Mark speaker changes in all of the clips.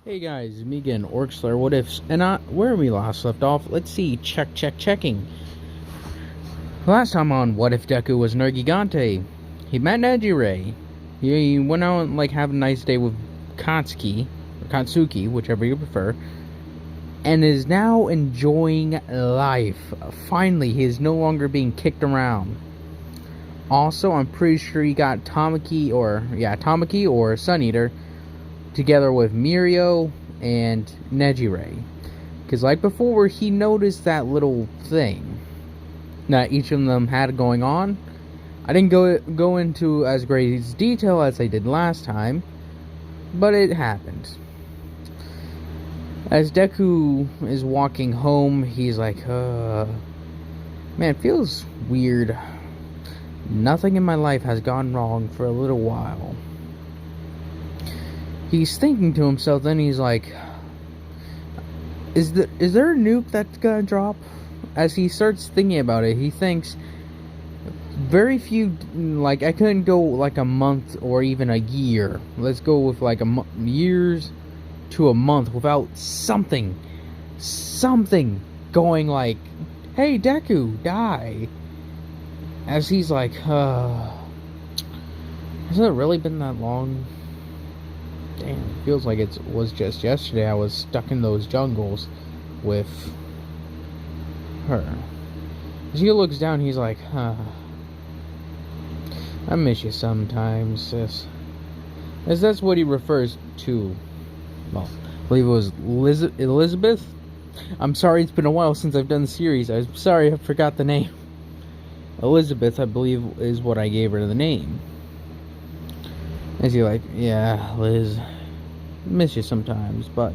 Speaker 1: Hey guys, me again, Orksler, what ifs, and where we last left off, let's see, checking. Last time on What If Deku was nerrgegante, he met Nejire. He went out and have a nice day with Katsuki, or Katsuki, whichever you prefer, and is now enjoying life. Finally, he is no longer being kicked around. Also, I'm pretty sure he got Tamaki or Sun Eater together with Mirio and Nejire. Because like before, he noticed that little thing that each of them had going on. I didn't go into as great as detail as I did last time, but it happened. As Deku is walking home, he's like, man, it feels weird. Nothing in my life has gone wrong for a little while. He's thinking to himself, then he's like, is there a nuke that's gonna drop? As he starts thinking about it, he thinks, very few, I couldn't go like a month or even a year. Let's go with years to a month without something going like, hey Deku, die. As he's like, hasn't it really been that long? Damn, it feels like it was just yesterday I was stuck in those jungles with her. As he looks down, he's like, I miss you sometimes, sis. As that's what he refers to. Well, I believe it was Elizabeth? I'm sorry, it's been a while since I've done the series. I'm sorry, I forgot the name. Elizabeth, I believe, is what I gave her the name. As he like, yeah, Liz, miss you sometimes, but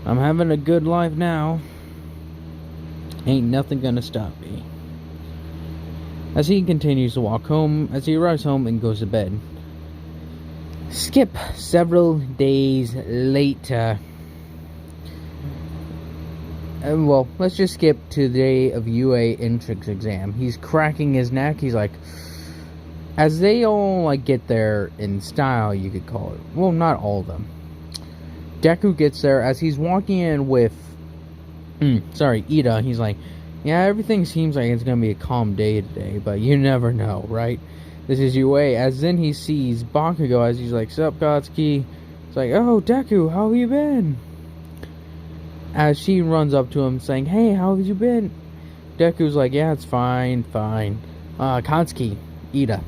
Speaker 1: I'm having a good life now. Ain't nothing gonna stop me. As he continues to walk home, as he arrives home and goes to bed. Skip several days later. Well, let's just skip to the day of UA entrance exam. He's cracking his neck. He's like, as they all get there in style, you could call it. Well, not all of them. Deku gets there as he's walking in with Ida. He's like, yeah, everything seems like it's gonna be a calm day today, but you never know, right? This is UA. As then he sees Bakugo as he's like, sup Katsuki. It's like, oh Deku, how have you been? As she runs up to him saying, hey, how have you been? Deku's like, yeah, it's fine. Katsuki. Ida,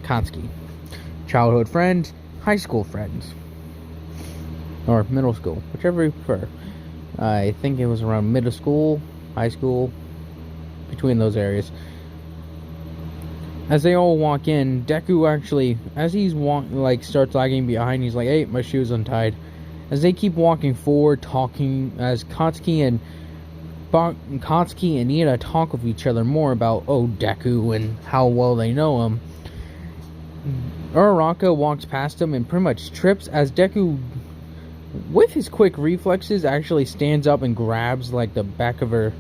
Speaker 1: Katsuki. Childhood friend, high school friends. Or middle school, whichever you prefer. I think it was around middle school, high school, between those areas. As they all walk in, Deku actually, as he's starts lagging behind, he's like, hey, my shoe's untied. As they keep walking forward, talking, as Katsuki and Ida talk with each other more about, Deku and how well they know him. Uraraka walks past him and pretty much trips as Deku, with his quick reflexes, actually stands up and grabs the back of her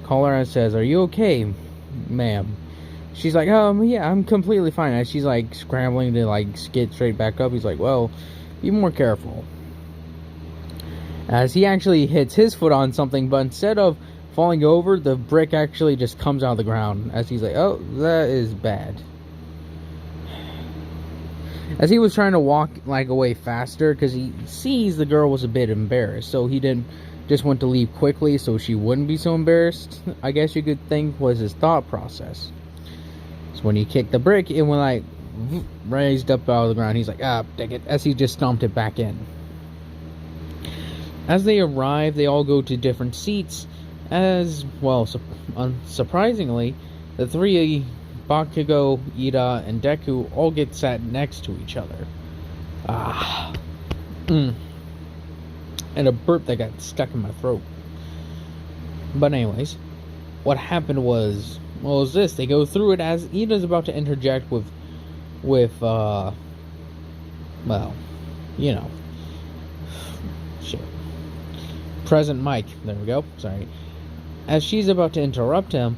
Speaker 1: collar and says, are you okay, ma'am? She's like, yeah, I'm completely fine. As she's scrambling to get straight back up, he's like, well, be more careful. As he actually hits his foot on something, but instead of falling over, the brick actually just comes out of the ground. As he's like, oh, that is bad. As he was trying to walk away faster, because he sees the girl was a bit embarrassed, so he just went to leave quickly so she wouldn't be so embarrassed, I guess you could think was his thought process. So when he kicked the brick, it went raised up out of the ground. He's like, dang it, as he just stomped it back in. As they arrive, they all go to different seats. As well, surprisingly, the three, Bakugo, Ida, and Deku, all get sat next to each other. And a burp that got stuck in my throat. But anyways, what happened was this. They go through it as Ida's about to interject with shit. Present Mike. There we go. Sorry. As she's about to interrupt him,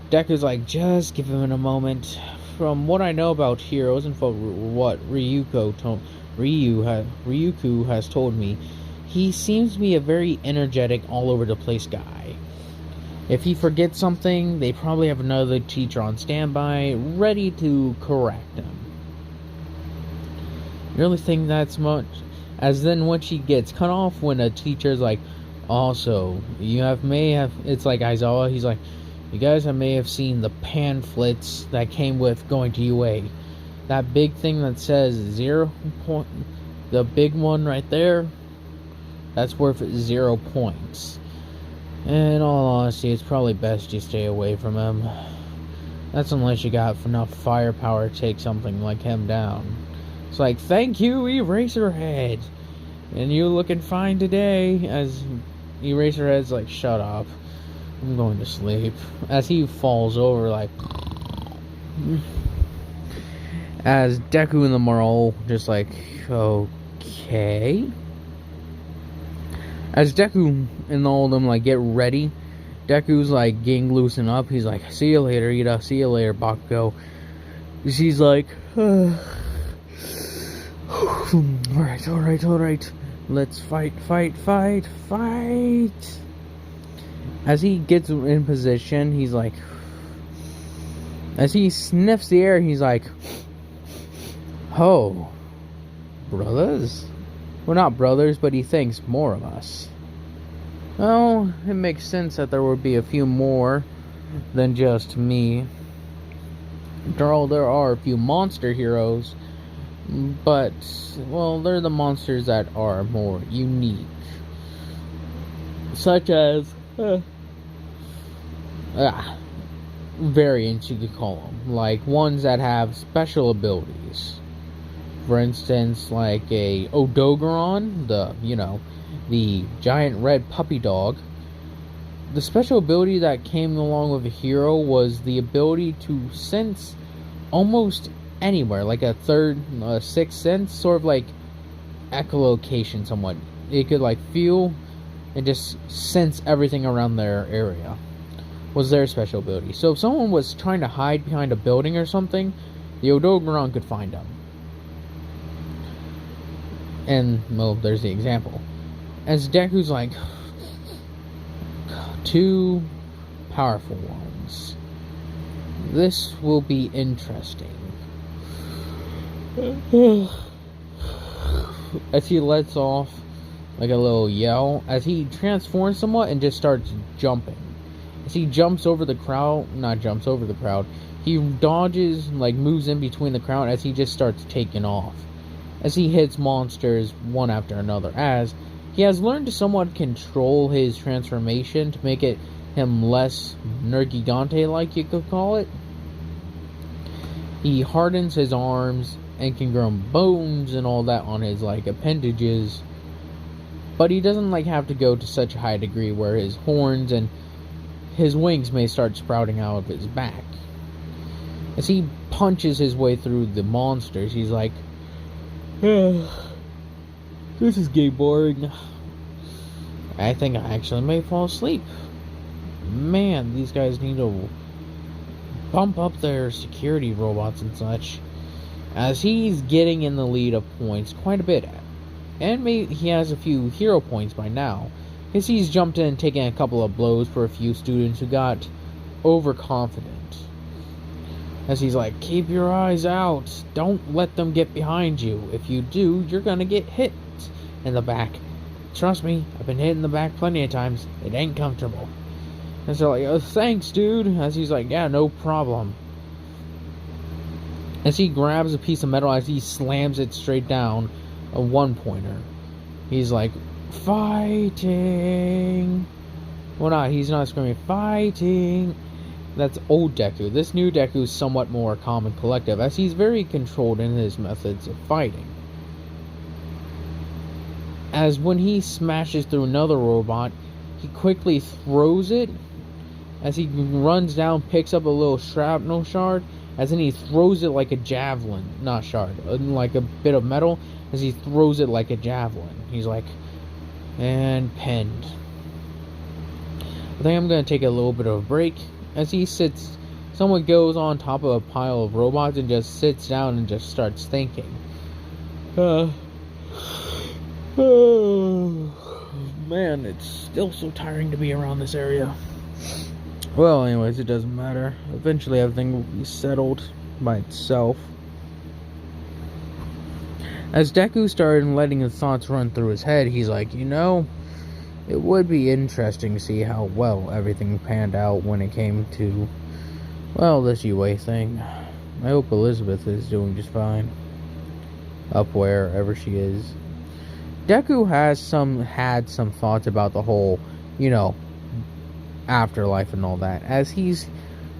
Speaker 1: Deku's like, just give him a moment. From what I know about heroes and what Ryuko Ryuku has told me he seems to be a very energetic, all over the place guy. If he forgets something, they probably have another teacher on standby, ready to correct him. You really think that's much? As then when she gets cut off, when a teacher's like, also, it's like Aizawa, he's like, you guys may have seen the pamphlets that came with going to UA. That big thing that says 0 point, the big one right there, that's worth 0 points. In all honesty, it's probably best you stay away from him. That's unless you got enough firepower to take something like him down. It's like, thank you, Eraserhead! And you looking fine today, as Eraserhead's like, shut up. I'm going to sleep. As he falls over, like... As Deku and the Marl, just like, okay. As Deku and all of them, like, get ready, Deku's, like, getting loosened up. He's like, see you later, Ida. See you later, Bakugo. She's like, alright. Let's fight. As he gets in position, he's like... As he sniffs the air, he's like... Oh, brothers? Well, not brothers, but he thinks more of us. Well, it makes sense that there would be a few more than just me. After all, there are a few monster heroes, but, well, they're the monsters that are more unique. Such as, variants, you could call them. Like, ones that have special abilities. For instance, like a Odogaron, the giant red puppy dog. The special ability that came along with a hero was the ability to sense almost anywhere, like a sixth sense, sort of like echolocation somewhat. It could like feel and just sense everything around their area. Was their special ability. So if someone was trying to hide behind a building or something, the Odogaron could find them. And, well, there's the example. As Deku's like, 2 powerful ones. This will be interesting. As he lets off like a little yell, as he transforms somewhat and just starts jumping. As he jumps over the crowd, he dodges, like moves in between the crowd as he just starts taking off. As he hits monsters one after another, as he has learned to somewhat control his transformation to make it him less nerrgegante-like, you could call it. He hardens his arms and can grow bones and all that on his like appendages, but he doesn't like have to go to such a high degree where his horns and his wings may start sprouting out of his back. As he punches his way through the monsters, he's like, this is getting boring. I think I actually may fall asleep. Man, these guys need to bump up their security robots and such. As he's getting in the lead of points quite a bit. And maybe he has a few hero points by now. As he's jumped in and taken a couple of blows for a few students who got overconfident. As he's like, keep your eyes out. Don't let them get behind you. If you do, you're gonna get hit in the back. Trust me, I've been hit in the back plenty of times. It ain't comfortable. And so like, oh, thanks, dude. As he's like, yeah, no problem. As he grabs a piece of metal, as he slams it straight down a one-pointer. He's like, fighting. Well, he's not screaming, fighting. That's old Deku. This new Deku is somewhat more calm and collective, as he's very controlled in his methods of fighting. As when he smashes through another robot, he quickly throws it. As he runs down, picks up a little shrapnel shard, as then he throws it like a javelin. Not shard, like a bit of metal, as he throws it like a javelin. He's like, and pinned. I think I'm going to take a little bit of a break. As he sits, someone goes on top of a pile of robots and just sits down and just starts thinking. Oh, man, it's still so tiring to be around this area. Well, anyways, it doesn't matter. Eventually everything will be settled by itself. As Deku started letting his thoughts run through his head, he's like, it would be interesting to see how well everything panned out when it came to, well, this Yue thing. I hope Elizabeth is doing just fine. Up wherever she is. Deku had some thoughts about the whole, afterlife and all that, as he's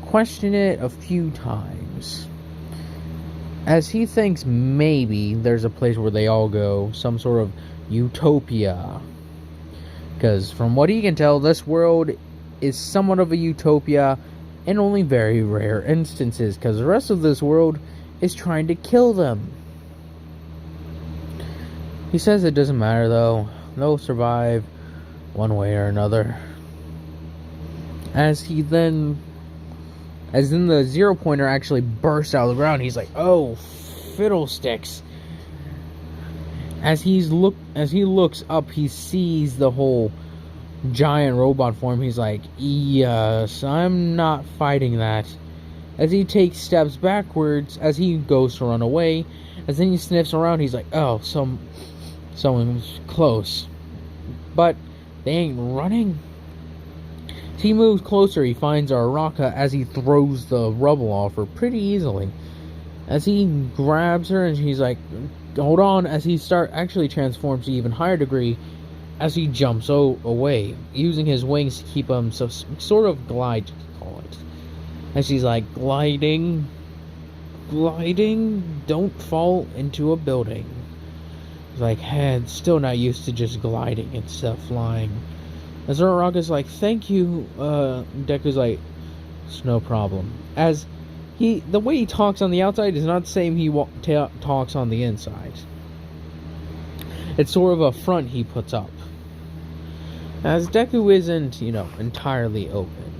Speaker 1: questioned it a few times. As he thinks maybe there's a place where they all go, some sort of utopia. Because from what he can tell, this world is somewhat of a utopia in only very rare instances, because the rest of this world is trying to kill them. He says it doesn't matter though, they'll survive one way or another. As then the 0 pointer actually bursts out of the ground, he's like, oh, fiddlesticks. As he looks up, he sees the whole giant robot form. He's like, yes, I'm not fighting that. As he takes steps backwards, as he goes to run away, as then he sniffs around, he's like, oh, someone's close. But they ain't running. As he moves closer, he finds Araka as he throws the rubble off her pretty easily. As he grabs her and he's like, hold on, as he actually transforms to even higher degree, as he jumps away, using his wings to keep him sort of glide, call it. As he's like, gliding, don't fall into a building. He's like, it's still not used to just gliding instead of flying. As Araka's like, thank you, Deku's like, it's no problem. As the way he talks on the outside is not the same he talks on the inside. It's sort of a front he puts up. As Deku isn't, entirely open.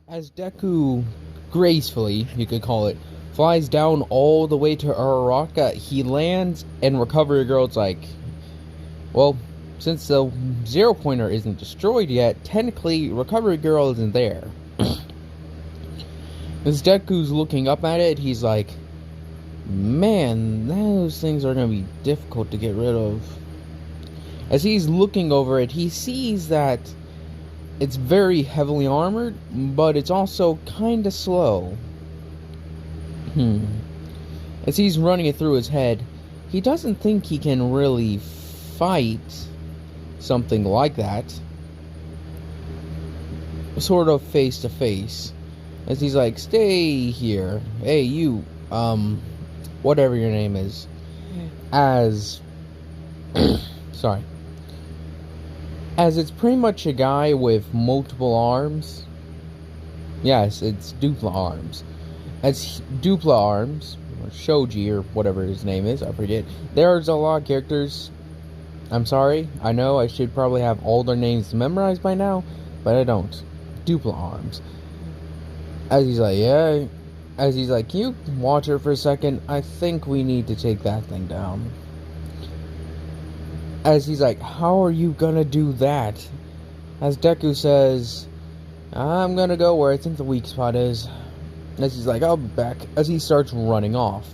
Speaker 1: As Deku gracefully, you could call it, flies down all the way to Araka, he lands, and Recovery Girl's like, well, since the 0 pointer isn't destroyed yet, technically Recovery Girl isn't there. As Deku's looking up at it, he's like, man, those things are going to be difficult to get rid of. As he's looking over it, he sees that it's very heavily armored, but it's also kinda slow. As he's running it through his head, he doesn't think he can really fight something like that. Sort of face to face. As he's like, stay here. Hey, you, whatever your name is. As, sorry. As it's pretty much a guy with multiple arms. Yes, it's Dupla arms. As Dupla arms, or Shoji, or whatever his name is, I forget. There's a lot of characters. I'm sorry, I know I should probably have all their names memorized by now, but I don't. Dupla arms. As he's like, yeah. As he's like, can you watch her for a second? I think we need to take that thing down. As he's like, how are you gonna do that? As Deku says, I'm gonna go where I think the weak spot is. As he's like, I'll be back. As he starts running off.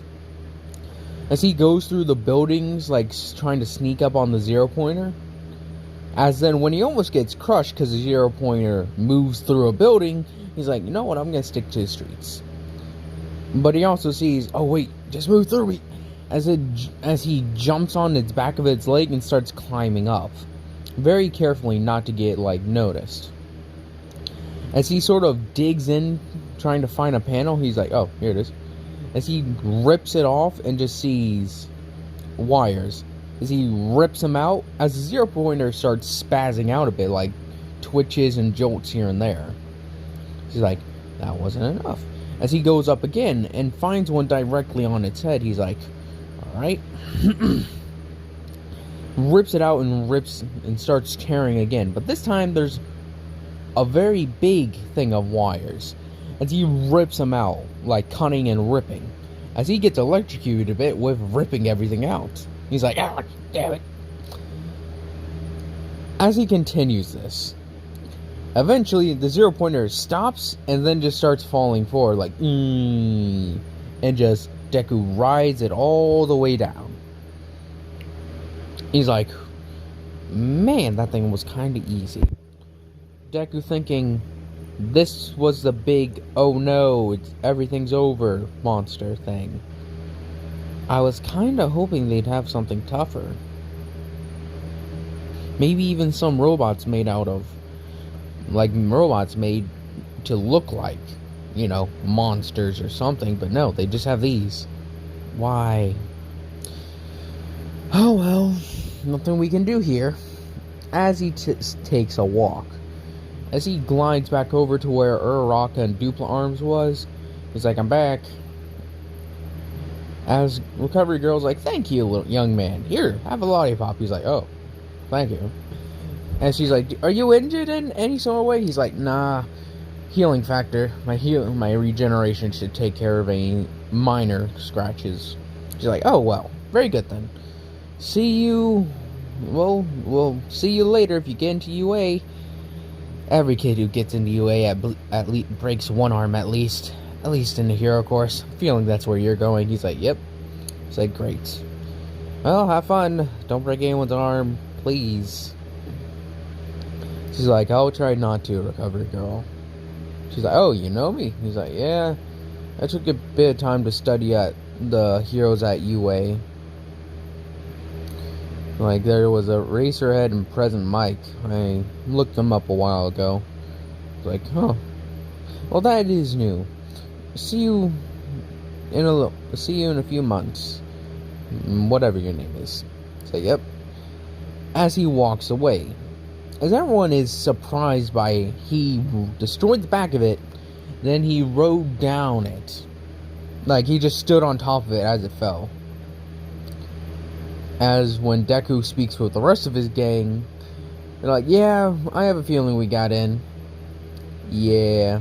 Speaker 1: As he goes through the buildings, like trying to sneak up on the 0 pointer. As then when he almost gets crushed because the 0 pointer moves through a building, he's like, you know what, I'm gonna stick to the streets. But he also sees, oh wait, just move through me. As he jumps on its back of its leg and starts climbing up. Very carefully not to get, noticed. As he sort of digs in, trying to find a panel, he's like, oh, here it is. As he rips it off and just sees wires. As he rips them out, as the 0 pointer starts spazzing out a bit, like twitches and jolts here and there. He's like, that wasn't enough. As he goes up again and finds one directly on its head, he's like, alright. Rips it out and starts tearing again. But this time there's a very big thing of wires. As he rips them out, like cutting and ripping. As he gets electrocuted a bit with ripping everything out. He's like, ah, damn it. As he continues this, eventually the 0-pointer stops and then just starts falling forward like, and just Deku rides it all the way down. He's like, man, that thing was kind of easy. Deku thinking this was the big, oh no, everything's over monster thing. I was kind of hoping they'd have something tougher. Maybe even some robots made out of, like robots made to look like, monsters or something. But no, they just have these. Why? Oh well, nothing we can do here. As he takes a walk, as he glides back over to where Uraraka and Dupla Arms was, he's like, I'm back. As Recovery Girl's like, thank you, little young man. Here, have a lollipop. He's like, oh, thank you. And she's like, are you injured in any sort of way? He's like, nah, healing factor. My regeneration should take care of any minor scratches. She's like, oh, well, very good then. See you, well, we'll see you later if you get into UA. Every kid who gets into UA at least breaks one arm at least in the hero course. Feeling that's where you're going. He's like, yep. He's like, great. Well, have fun. Don't break anyone's arm, please. She's like, I'll try not to, Recovery Girl. She's like, oh, you know me? He's like, yeah. I took a bit of time to study at the heroes at UA. Like, there was a Racerhead and Present Mike. I looked them up a while ago. Like, huh. Well, that is new. See you in a few months. Whatever your name is. Say, yep. As he walks away, as everyone is surprised by he destroyed the back of it, then he rode down it. Like, he just stood on top of it as it fell. As when Deku speaks with the rest of his gang, they're like, yeah, I have a feeling we got in. Yeah.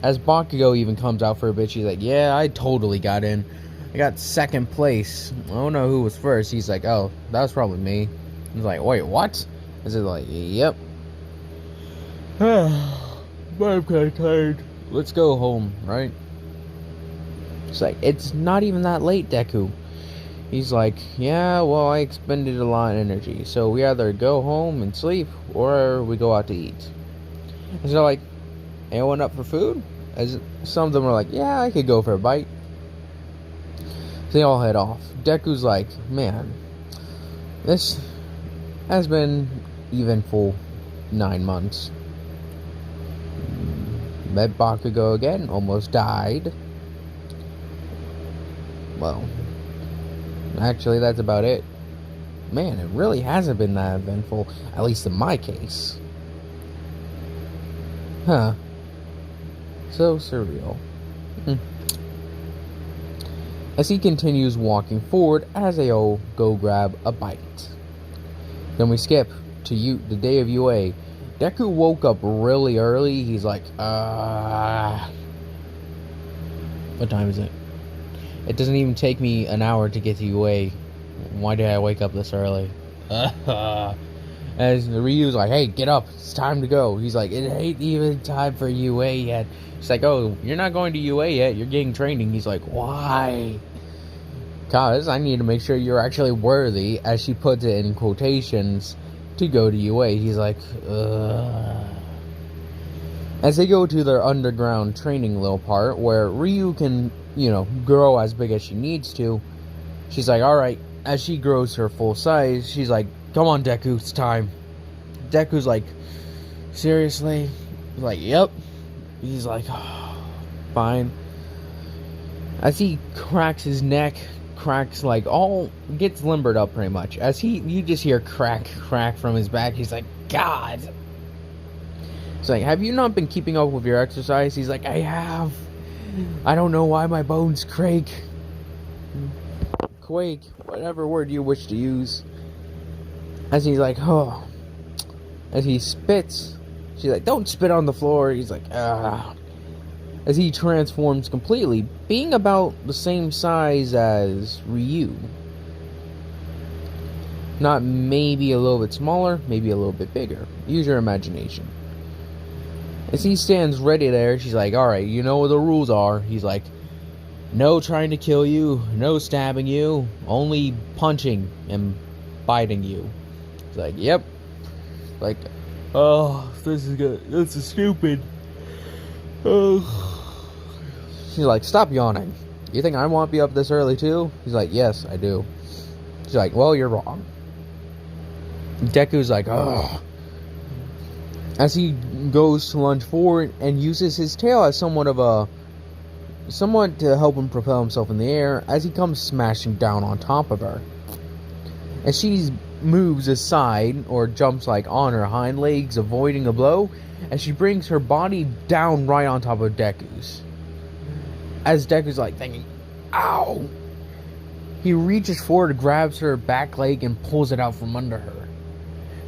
Speaker 1: As Bakugo even comes out for a bit, she's like, yeah, I totally got in. I got second place. I don't know who was first. He's like, oh, that was probably me. He's like, wait, what? I said, like, yep. I'm kind of tired. Let's go home, right? It's like, it's not even that late, Deku. He's like, yeah, well, I expended a lot of energy, so we either go home and sleep, or we go out to eat. And so, like, anyone up for food? As some of them are like, yeah, I could go for a bite. So they all head off. Deku's like, man, this has been eventful 9 months. Met Bakugo again, almost died. Well, actually, that's about it. Man, it really hasn't been that eventful, at least in my case. Huh. So surreal. As he continues walking forward, as they all go grab a bite. Then we skip to the day of UA. Deku woke up really early. He's like, what time is it? It doesn't even take me an hour to get to UA. Why did I wake up this early? As Ryu's like, hey, get up. It's time to go. He's like, it ain't even time for UA yet. She's like, oh, you're not going to UA yet. You're getting training. He's like, why? Cause I need to make sure you're actually worthy, as she puts it in quotations, to go to UA. He's like, ugh. As they go to their underground training little part, where Ryu can, grow as big as she needs to, she's like, alright. As she grows her full size, she's like, come on, Deku, it's time. Deku's like, seriously? He's like, yep. He's like, oh, fine. As he cracks his neck, gets limbered up pretty much. As you just hear crack from his back. He's like, God. It's like, have you not been keeping up with your exercise? He's like, I have. I don't know why my bones quake, whatever word you wish to use. As he's like, oh. As he spits, she's like, don't spit on the floor. He's like, ah. As he transforms completely, being about the same size as Ryu. Not maybe a little bit smaller, maybe a little bit bigger. Use your imagination. As he stands ready there, she's like, alright, you know what the rules are. He's like, no trying to kill you, no stabbing you, only punching and biting you. He's like, yep. Like, oh, this is good. This is stupid. Oh. She's like, stop yawning. You think I want to be up this early too? He's like, yes, I do. She's like, well, you're wrong. Deku's like, ugh. As he goes to lunge forward and uses his tail as somewhat to help him propel himself in the air as he comes smashing down on top of her. As she moves aside or jumps like on her hind legs, avoiding a blow, as she brings her body down right on top of Deku's. As Deku's like thinking, ow! He reaches forward, grabs her back leg, and pulls it out from under her.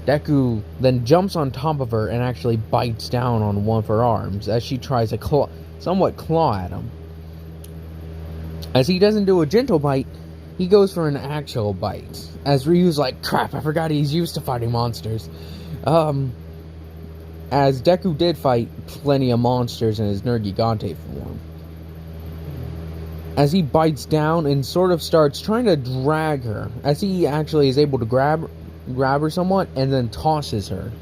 Speaker 1: Deku then jumps on top of her and actually bites down on one of her arms as she tries to somewhat claw at him. As he doesn't do a gentle bite, he goes for an actual bite. As Ryu's like, crap, I forgot he's used to fighting monsters. As Deku did fight plenty of monsters in his nerrgegante form. As he bites down and sort of starts trying to drag her, as he actually is able to grab her somewhat and then tosses her.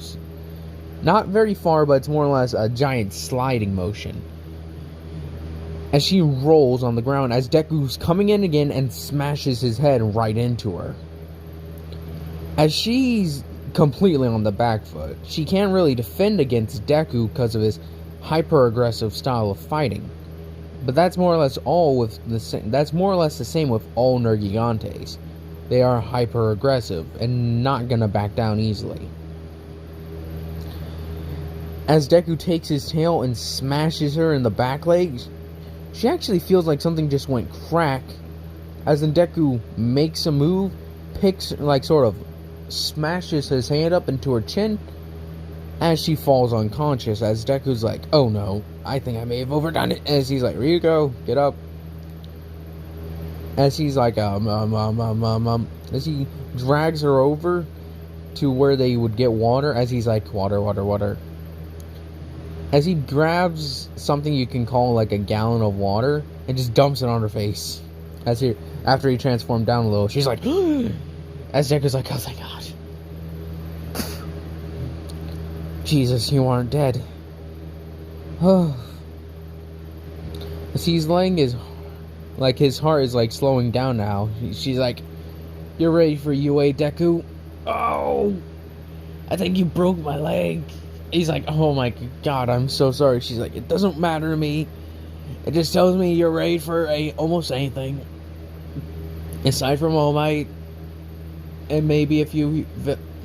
Speaker 1: Not very far, but it's more or less a giant sliding motion. As she rolls on the ground, as Deku's coming in again and smashes his head right into her. As she's completely on the back foot, she can't really defend against Deku because of his hyper-aggressive style of fighting. But that's more or less that's more or less the same with all nerrgegantes. They are hyper-aggressive and not gonna back down easily. As Deku takes his tail and smashes her in the back legs, she actually feels like something just went crack. As then Deku makes a move, sort of smashes his hand up into her chin, as she falls unconscious. As Deku's like, oh no, I think I may have overdone it. As he's like, Ryuko, get up. As he's like, as he drags her over to where they would get water, as he's like, water, water, water. As he grabs something you can call like a gallon of water and just dumps it on her face. After he transformed down a little, she's like, as Deku's like, oh thank God. Jesus, you aren't dead. As he's laying his heart is like slowing down now. She's like, you're ready for UA, Deku? Oh, I think you broke my leg. He's like, oh my God, I'm so sorry. She's like, it doesn't matter to me. It just tells me you're ready for almost anything. Aside from All Might, and maybe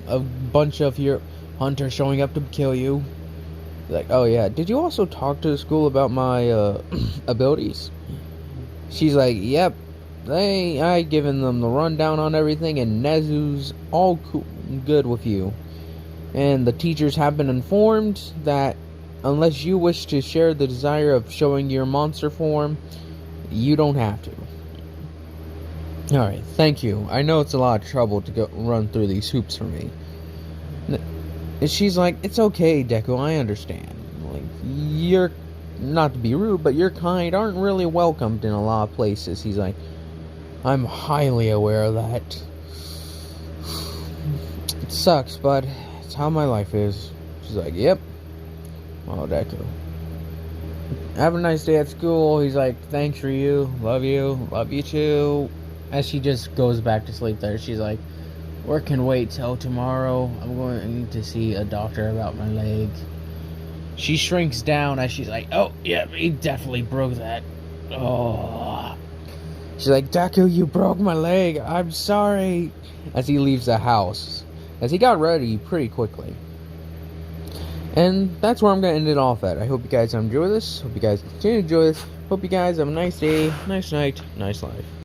Speaker 1: a bunch of your hunters showing up to kill you. Like, oh yeah, did you also talk to the school about my abilities? She's like, yep, I given them the rundown on everything, and Nezu's all good with you. And the teachers have been informed that unless you wish to share the desire of showing your monster form, you don't have to. Alright, thank you. I know it's a lot of trouble to run through these hoops for me. And she's like, it's okay, Deku, I understand. Like, you're, not to be rude, but your kind aren't really welcomed in a lot of places. He's like, I'm highly aware of that. It sucks, but it's how my life is. She's like, yep. Oh, Deku. Have a nice day at school. He's like, thanks for you. Love you too. As she just goes back to sleep there, she's like, work can wait till tomorrow. I'm going to see a doctor about my leg. She shrinks down as she's like, oh, yeah, he definitely broke that. Oh. She's like, Deku, you broke my leg. I'm sorry. As he leaves the house. As he got ready pretty quickly. And that's where I'm going to end it off at. I hope you guys enjoy this. Hope you guys continue to enjoy this. Hope you guys have a nice day, nice night, nice life.